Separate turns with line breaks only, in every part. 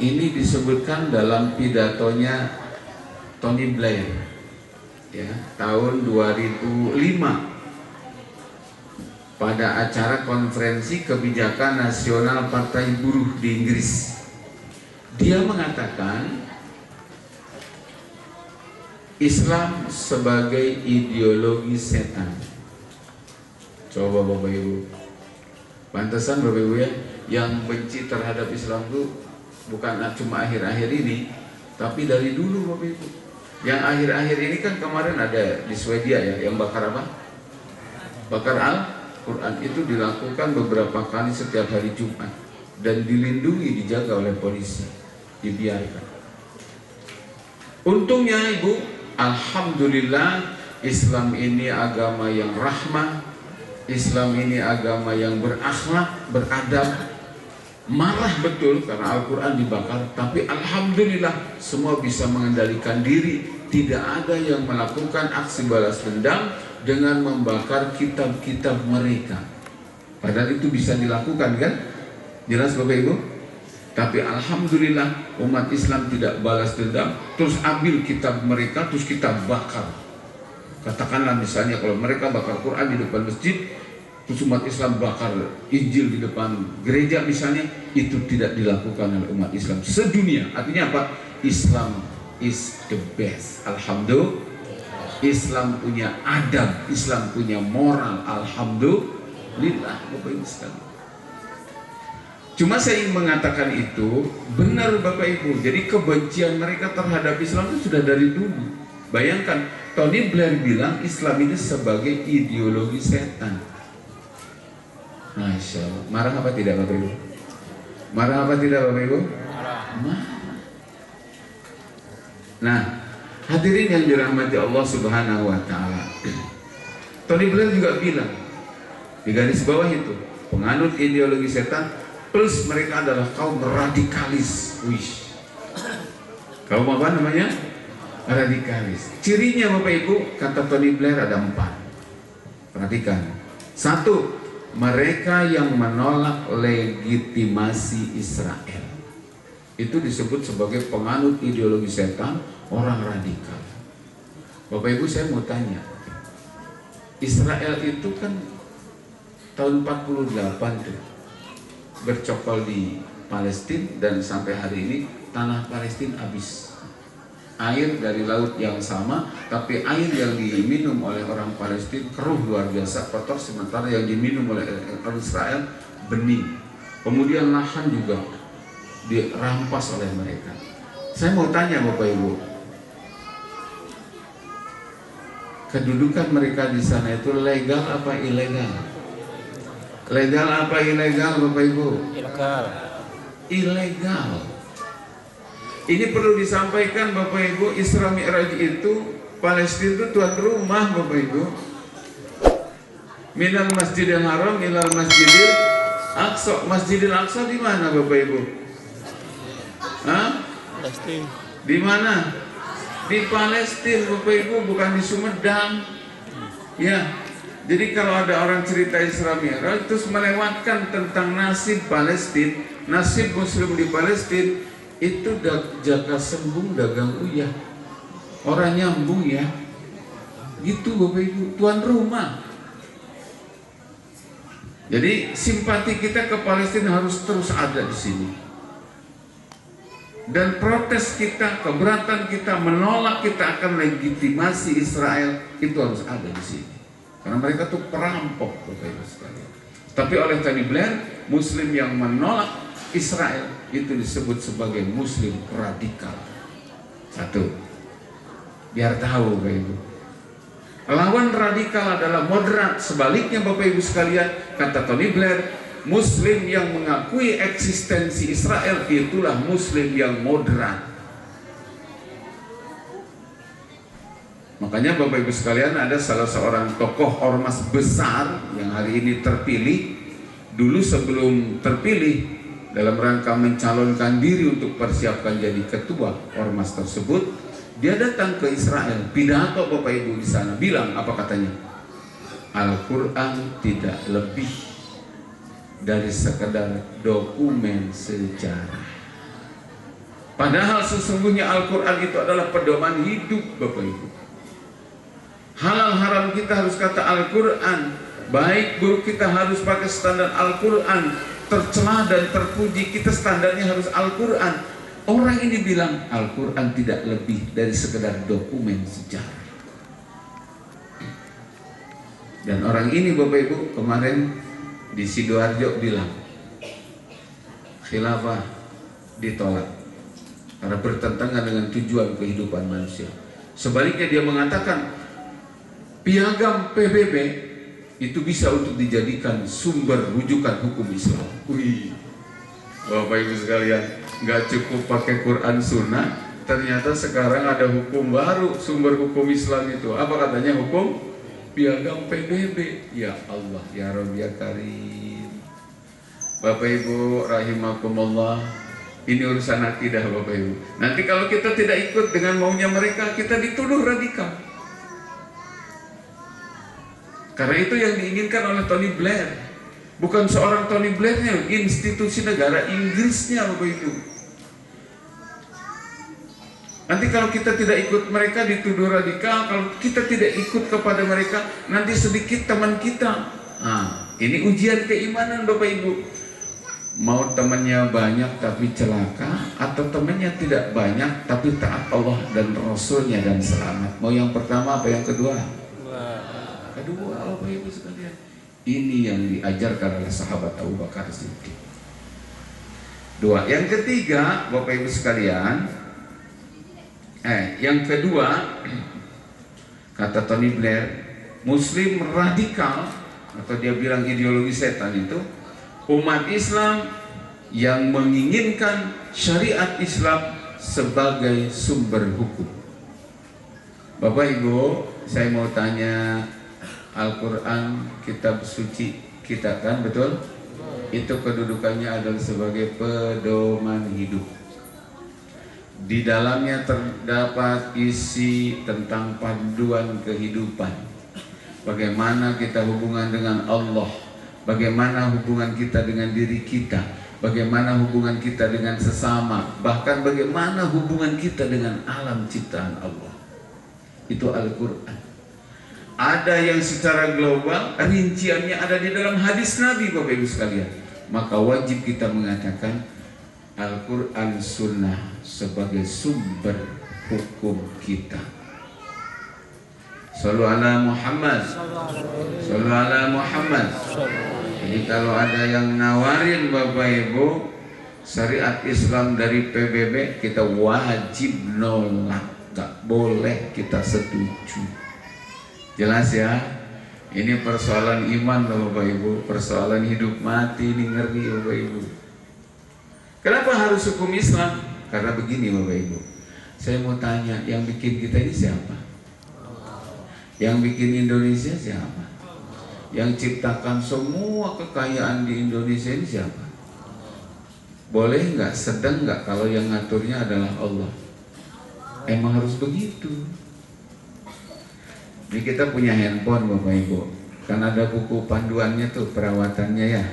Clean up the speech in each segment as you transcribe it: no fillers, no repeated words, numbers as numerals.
Ini disebutkan dalam pidatonya Tony Blair ya, tahun 2005 pada acara konferensi kebijakan nasional Partai Buruh di Inggris. Dia mengatakan Islam sebagai ideologi setan. Coba Bapak Ibu, pantesan Bapak Ibu ya, yang benci terhadap Islam itu bukan cuma akhir-akhir ini, tapi dari dulu Bapak Ibu. Yang akhir-akhir ini kan kemarin ada di Swedia ya, yang bakar apa? Bakar Al-Quran. Itu dilakukan beberapa kali setiap hari Jumat dan dilindungi, dijaga oleh polisi, dibiarkan. Untungnya Ibu, alhamdulillah, Islam ini agama yang rahmah, Islam ini agama yang berakhlak, beradab. Marah betul karena Al-Quran dibakar, tapi alhamdulillah semua bisa mengendalikan diri. Tidak ada yang melakukan aksi balas dendam dengan membakar kitab-kitab mereka. Padahal itu bisa dilakukan kan? Jelas Bapak Ibu? Tapi alhamdulillah umat Islam tidak balas dendam, terus ambil kitab mereka terus kita bakar. Katakanlah misalnya kalau mereka bakar Quran di depan masjid, terus umat Islam bakar Injil di depan gereja misalnya, itu tidak dilakukan oleh umat Islam sedunia. Artinya apa? Islam is the best. Alhamdulillah. Islam punya adab, Islam punya moral. Alhamdulillah Bapak Ibu sekalian. Cuma saya ingin mengatakan itu benar Bapak Ibu. Jadi kebencian mereka terhadap Islam itu sudah dari dulu. Bayangkan Tony Blair bilang Islam ini sebagai ideologi setan. Masya Allah. Marah apa tidak Bapak Ibu? Marah apa tidak Bapak Ibu? Marah. Nah, hadirin yang dirahmati Allah Subhanahu wa Ta'ala, Tony Blair juga bilang di garis bawah itu, penganut ideologi setan plus mereka adalah kaum radikalis. Wish. Kaum apa namanya? Radikalis. Cirinya Bapak Ibu, kata Tony Blair ada 4. Perhatikan. 1, mereka yang menolak legitimasi Israel. Itu disebut sebagai penganut ideologi setan, orang radikal. Bapak Ibu, saya mau tanya, Israel itu kan tahun 48 tuh bercokol di Palestina, dan sampai hari ini tanah Palestina habis. Air dari laut yang sama, tapi air yang diminum oleh orang Palestina keruh luar biasa, kotor, sementara yang diminum oleh orang Israel bening. Kemudian lahan juga dirampas oleh mereka. Saya mau tanya Bapak Ibu, kedudukan mereka di sana itu legal apa ilegal? Legal apa ilegal Bapak Ibu?
Ilegal.
Ilegal. Ini perlu disampaikan Bapak Ibu, Isra Mi'raj itu Palestina itu tuan rumah Bapak Ibu. Minal Masjidil Haram ilal Masjidil Aqsa. Masjidil Aqsa di mana Bapak Ibu? Hah?
Palestina.
Di mana? Di Palestina Bapak Ibu, bukan di Sumedang. Ya. Jadi kalau ada orang cerita Isra Mi'raj terus melewatkan tentang nasib Palestina, nasib Muslim di Palestina, itu jaga sembung dagang uyah, orang nyambung ya, gitu Bapak Ibu, tuan rumah. Jadi simpati kita ke Palestina harus terus ada di sini, dan protes kita, keberatan kita, menolak kita akan legitimasi Israel itu harus ada di sini, karena mereka tuh perampok Bapak Ibu sekalian. Tapi oleh Tony Blair, Muslim yang menolak Israel itu disebut sebagai Muslim radikal. 1, biar tahu Bapak Ibu, lawan radikal adalah moderat. Sebaliknya Bapak Ibu sekalian, kata Tony Blair, Muslim yang mengakui eksistensi Israel itulah Muslim yang moderat. Makanya Bapak Ibu sekalian, ada salah seorang tokoh ormas besar yang hari ini terpilih. Dulu sebelum terpilih, dalam rangka mencalonkan diri untuk persiapkan jadi ketua ormas tersebut, dia datang ke Israel, pidato Bapak Ibu di sana, bilang apa katanya? Al-Quran tidak lebih dari sekedar dokumen sejarah. Padahal sesungguhnya Al-Quran itu adalah pedoman hidup, Bapak Ibu. Halal haram kita harus kata Al-Quran, baik buruk kita harus pakai standar Al-Quran, tercela dan terpuji kita standarnya harus Al-Quran. Orang ini bilang Al-Quran tidak lebih dari sekedar dokumen sejarah. Dan orang ini Bapak Ibu kemarin di Sidoarjo bilang khilafah ditolak karena bertentangan dengan tujuan kehidupan manusia. Sebaliknya dia mengatakan piagam PBB itu bisa untuk dijadikan sumber rujukan hukum Islam. Wih, Bapak Ibu sekalian, nggak cukup pakai Quran Sunnah, ternyata sekarang ada hukum baru, sumber hukum Islam itu. Apa katanya hukum? Piagam PBB. Ya Allah, ya Rabbi ya Karim. Bapak Ibu rahimakumullah, ini urusan akidah Bapak Ibu. Nanti kalau kita tidak ikut dengan maunya mereka, kita dituduh radikal. Karena itu yang diinginkan oleh Tony Blair. Bukan seorang Tony Blairnya, institusi negara Inggrisnya Bapak Ibu. Nanti kalau kita tidak ikut mereka dituduh radikal. Kalau kita tidak ikut kepada mereka, nanti sedikit teman kita. Nah, ini ujian keimanan Bapak Ibu. Mau temannya banyak tapi celaka, atau temannya tidak banyak tapi taat Allah dan Rasulnya dan selamat. Mau yang pertama apa yang kedua? Kedua Bapak Ibu sekalian. Ini yang diajarkan oleh sahabat Abu Bakar Siddiq. Dua. Yang ketiga Bapak Ibu sekalian, yang kedua, kata Tony Blair, Muslim radikal, atau dia bilang ideologi setan itu, umat Islam yang menginginkan syariat Islam sebagai sumber hukum. Bapak Ibu, saya mau tanya, Al-Quran kitab suci kita kan, betul? Itu kedudukannya adalah sebagai pedoman hidup. Di dalamnya terdapat isi tentang panduan kehidupan. Bagaimana kita hubungan dengan Allah, bagaimana hubungan kita dengan diri kita, bagaimana hubungan kita dengan sesama, bahkan bagaimana hubungan kita dengan alam ciptaan Allah. Itu Al-Quran. Ada yang secara global, rinciannya ada di dalam hadis Nabi Bapak Ibu sekalian. Maka wajib kita mengatakan Al-Quran Sunnah sebagai sumber hukum kita. Sallu ala Muhammad. Sallu ala Muhammad. Jadi kalau ada yang nawarin Bapak Ibu syariat Islam dari PBB, kita wajib nolak, gak boleh kita setuju. Jelas ya? Ini persoalan iman loh Bapak Ibu, persoalan hidup mati ini, ngeri Bapak Ibu. Kenapa harus hukum Islam? Karena begini Bapak Ibu, saya mau tanya, yang bikin kita ini siapa? Yang bikin Indonesia siapa? Yang ciptakan semua kekayaan di Indonesia ini siapa? Boleh nggak, sedang nggak kalau yang ngaturnya adalah Allah? Emang harus begitu. Ini kita punya handphone Bapak Ibu, kan ada buku panduannya tuh, perawatannya ya.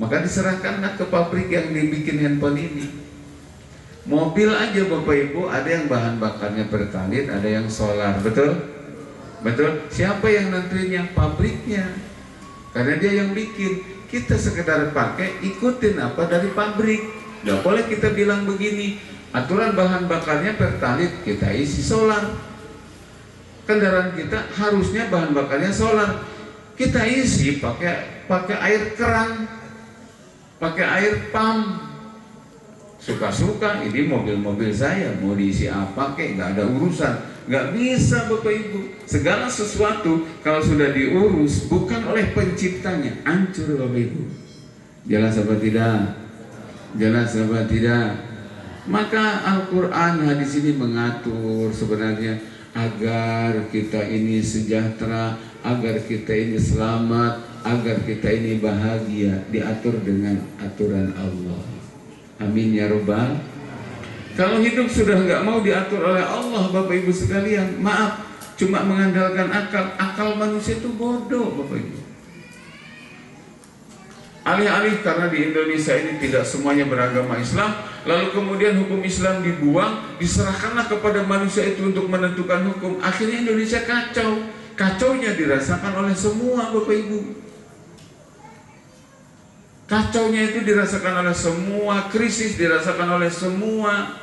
Maka diserahkanlah ke pabrik yang dibikin handphone ini. Mobil aja Bapak Ibu, ada yang bahan bakarnya pertalite, ada yang solar, betul? Betul? Siapa yang nentuinnya? Pabriknya. Karena dia yang bikin. Kita sekedar pakai, ikutin apa dari pabrik. Nggak boleh kita bilang begini, aturan bahan bakarnya pertalite, kita isi solar. Kendaraan kita harusnya bahan bakarnya solar, kita isi pakai air keran, pakai air pump. Suka-suka, ini mobil-mobil saya mau diisi apa kek, nggak ada urusan. Nggak bisa Bapak Ibu. Segala sesuatu kalau sudah diurus bukan oleh penciptanya, hancur Bapak Ibu. Jelas apa tidak? Jelas apa tidak? Maka Al-Quran hadis ini mengatur sebenarnya agar kita ini sejahtera, agar kita ini selamat, agar kita ini bahagia, diatur dengan aturan Allah. Amin ya Rabbal. Kalau hidup sudah nggak mau diatur oleh Allah Bapak Ibu sekalian, maaf, cuma mengandalkan akal manusia itu bodoh Bapak Ibu. Alih-alih karena di Indonesia ini tidak semuanya beragama Islam, lalu kemudian hukum Islam dibuang, diserahkanlah kepada manusia itu untuk menentukan hukum. Akhirnya Indonesia kacau. Kacaunya dirasakan oleh semua Bapak Ibu. Kacaunya itu dirasakan oleh semua, krisis dirasakan oleh semua,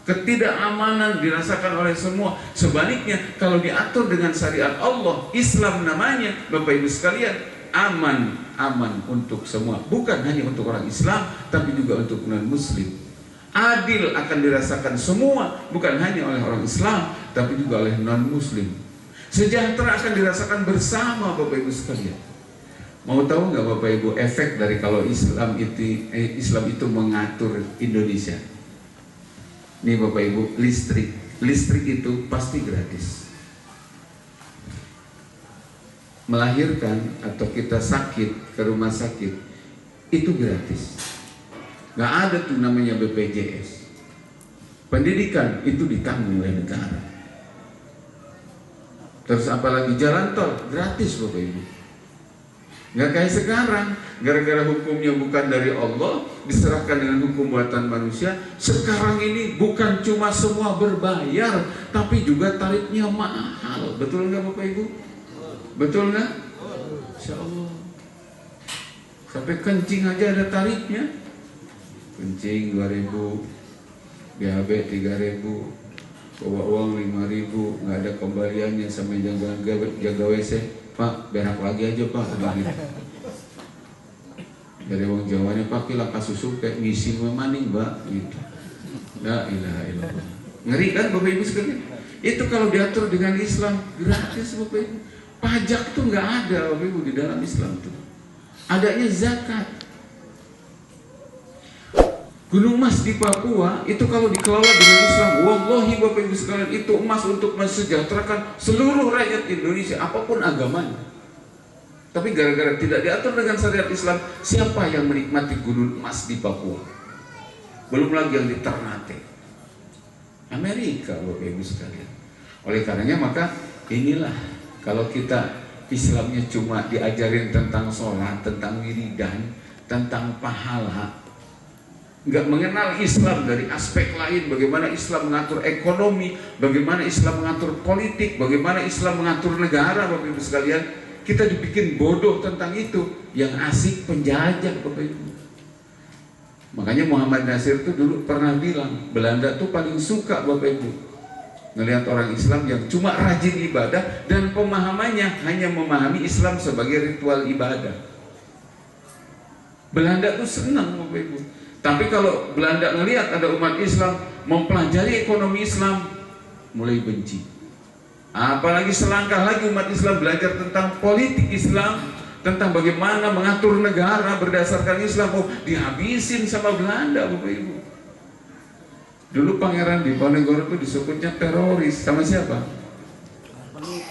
ketidakamanan dirasakan oleh semua. Sebaliknya kalau diatur dengan syariat Allah, Islam namanya, Bapak Ibu sekalian, aman untuk semua, bukan hanya untuk orang Islam tapi juga untuk non-Muslim. Adil akan dirasakan semua, bukan hanya oleh orang Islam tapi juga oleh non-Muslim. Sejahtera akan dirasakan bersama Bapak Ibu sekalian. Mau tahu nggak Bapak Ibu efek dari kalau Islam itu mengatur Indonesia? Nih Bapak Ibu, listrik itu pasti gratis. Melahirkan atau kita sakit ke rumah sakit itu gratis, nggak ada tuh namanya BPJS. Pendidikan itu ditanggung oleh negara. Terus apalagi jalan tol gratis Bapak Ibu. Nggak kayak sekarang, gara-gara hukumnya bukan dari Allah, diserahkan dengan hukum buatan manusia. Sekarang ini bukan cuma semua berbayar, tapi juga tarifnya mahal. Betul nggak Bapak Ibu? Betul nggak? Insya Allah. Sampai kencing aja ada tarifnya. Kencing 2.000, BAB 3.000, bawa uang 5.000, nggak ada kembaliannya sama jaga WC. Pak, berak lagi aja Pak. Dari orang Jawanya, Pak kila kasusuk kayak ngisi memaning Mbak gitu. La ilaha illallah. Ngeri kan Bapak Ibu sekalian? Itu kalau diatur dengan Islam gratis Bapak Ibu. Pajak tuh nggak ada Bapak Ibu di dalam Islam tuh. Adanya zakat. Gunung Mas di Papua itu kalau dikelola dengan Islam, wallahi Bapak Ibu sekalian, itu emas untuk mensejahterakan seluruh rakyat Indonesia apapun agamanya. Tapi gara-gara tidak diatur dengan syariat Islam, siapa yang menikmati gunung emas di Papua? Belum lagi yang di Ternate, Amerika Bapak Ibu sekalian. Oleh karenanya maka inilah, kalau kita Islamnya cuma diajarin tentang sholat, tentang wiridan, tentang pahala, nggak mengenal Islam dari aspek lain, bagaimana Islam mengatur ekonomi, bagaimana Islam mengatur politik, bagaimana Islam mengatur negara, Bapak Ibu sekalian, kita dibikin bodoh tentang itu. Yang asik penjajah Bapak Ibu. Makanya Muhammad Nasir itu dulu pernah bilang, Belanda tuh paling suka Bapak Ibu ngelihat orang Islam yang cuma rajin ibadah dan pemahamannya hanya memahami Islam sebagai ritual ibadah. Belanda tuh senang Bapak Ibu. Tapi kalau Belanda ngelihat ada umat Islam mempelajari ekonomi Islam, mulai benci. Apalagi selangkah lagi umat Islam belajar tentang politik Islam, tentang bagaimana mengatur negara berdasarkan Islam, oh dihabisin sama Belanda Bapak Ibu. Dulu Pangeran Diponegoro itu disebutnya teroris sama siapa?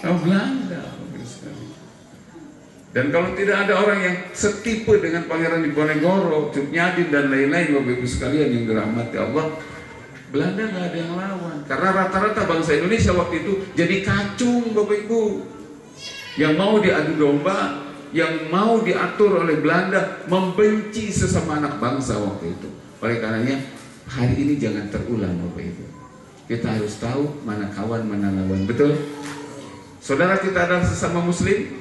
Sama Belanda. Dan kalau tidak ada orang yang setipe dengan Pangeran Diponegoro, Cut Nyadin dan lain-lain Bapak Ibu sekalian yang dirahmati Allah, Belanda nggak ada yang lawan. Karena rata-rata bangsa Indonesia waktu itu jadi kacung Bapak Ibu, yang mau diadu domba, yang mau diatur oleh Belanda, membenci sesama anak bangsa waktu itu. Oleh karenanya hari ini jangan terulang Bapak Ibu. Kita harus tahu mana kawan, mana lawan. Betul? Saudara kita adalah sesama Muslim.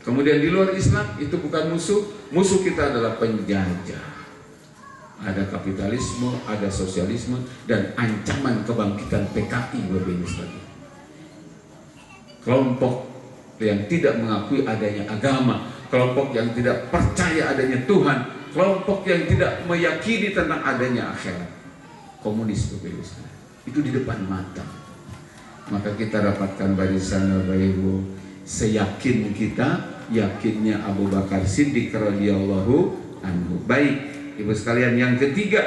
Kemudian di luar Islam itu bukan musuh. Musuh kita adalah penjajah. Ada kapitalisme, ada sosialisme, dan ancaman kebangkitan PKI Bapak Ibu sekalian. Kelompok yang tidak mengakui adanya agama, kelompok yang tidak percaya adanya Tuhan, kelompok yang tidak meyakini tentang adanya akhirat. Komunis Bapak Ibu sekalian. Itu di depan mata. Maka kita rapatkan barisan Bapak Ibu, seyakin kita, yakinnya Abu Bakar Siddiq radhiyallahu anhu. Baik Ibu sekalian, yang ketiga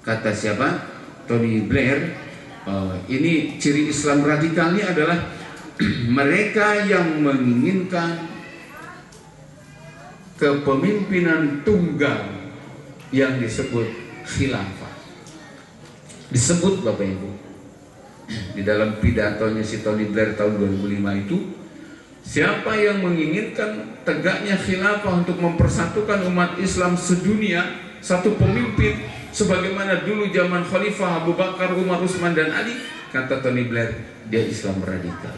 kata siapa? Tony Blair. Ini ciri Islam radikal ini adalah mereka yang menginginkan kepemimpinan tunggal yang disebut khilafah. Disebut Bapak Ibu di dalam pidatonya si Tony Blair tahun 2005 itu, Siapa yang menginginkan tegaknya khilafah untuk mempersatukan umat Islam sedunia, satu pemimpin sebagaimana dulu zaman Khalifah Abu Bakar, Umar, Utsman dan Ali, kata Tony Blair, dia Islam radikal.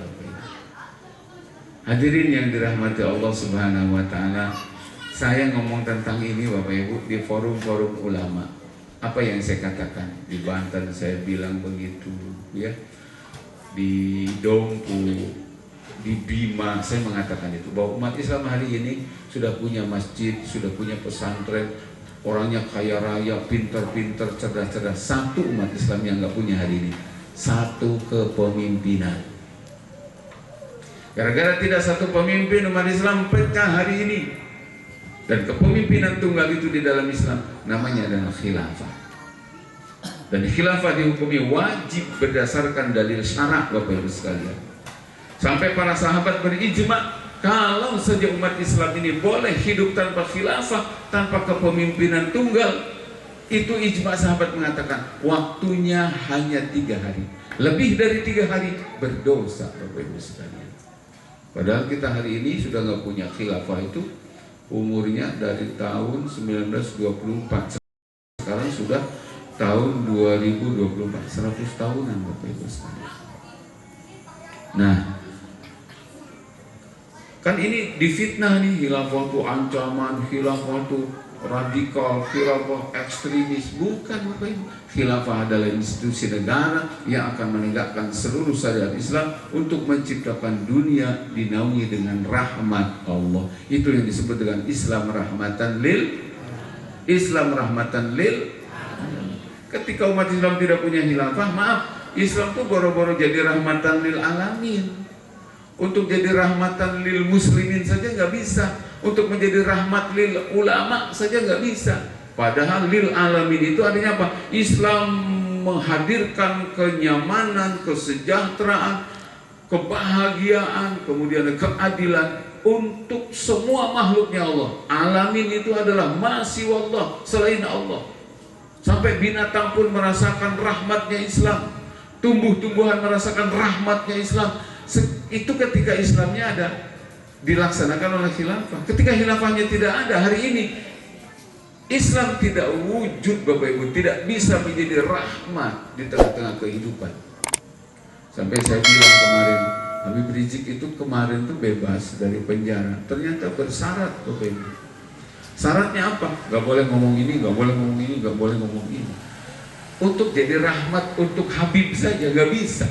Hadirin yang dirahmati Allah Subhanahu wa taala, saya ngomong tentang ini Bapak Ibu di forum-forum ulama. Apa yang saya katakan di Banten saya bilang begitu, ya. Di Dompu, di Bima saya mengatakan itu, bahwa umat Islam hari ini sudah punya masjid, sudah punya pesantren, orangnya kaya raya, pintar-pintar, cerdas-cerdas. Satu umat Islam yang nggak punya hari ini, satu kepemimpinan. Gara-gara tidak satu pemimpin, umat Islam pecah hari ini. Dan kepemimpinan tunggal itu di dalam Islam namanya adalah khilafah. Dan khilafah dihukumi wajib berdasarkan dalil syarak, Bapak Ibu sekalian. Sampai para sahabat berijma, kalau saja umat Islam ini boleh hidup tanpa khilafah, tanpa kepemimpinan tunggal, itu ijma sahabat mengatakan waktunya hanya 3 hari. Lebih dari 3 hari berdosa, Bapak Ibu sekalian. Padahal kita hari ini sudah nggak punya khilafah, itu umurnya dari tahun 1924, sekarang sudah tahun 2024, 100 tahunan Bapak Ibu sekalian. Nah, kan ini difitnah nih, khilafah itu ancaman, khilafah itu radikal, khilafah ekstremis. Bukan Bapak Ibu. Khilafah adalah institusi negara yang akan menegakkan seluruh syariat Islam untuk menciptakan dunia dinaungi dengan rahmat Allah. Itu yang disebut dengan Islam rahmatan lil Ketika umat Islam tidak punya khilafah, maaf, Islam tuh boro-boro jadi rahmatan lil alamin. Untuk jadi rahmatan lil muslimin saja nggak bisa, untuk menjadi rahmat lil ulama saja nggak bisa. Padahal lil alamin itu artinya apa? Islam menghadirkan kenyamanan, kesejahteraan, kebahagiaan, kemudian keadilan untuk semua makhluknya Allah. Alamin itu adalah masih Allah, selain Allah. Sampai binatang pun merasakan rahmatnya Islam, tumbuh-tumbuhan merasakan rahmatnya Islam. Itu ketika Islamnya ada, dilaksanakan oleh khilafah. Ketika khilafahnya tidak ada, hari ini Islam tidak wujud Bapak Ibu, tidak bisa menjadi rahmat di tengah-tengah kehidupan. Sampai saya bilang kemarin, Habib Rizik itu kemarin tuh bebas dari penjara, ternyata bersyarat Bapak Ibu. Syaratnya apa? Gak boleh ngomong ini, gak boleh ngomong ini, gak boleh ngomong ini. Untuk jadi rahmat untuk Habib saja gak bisa.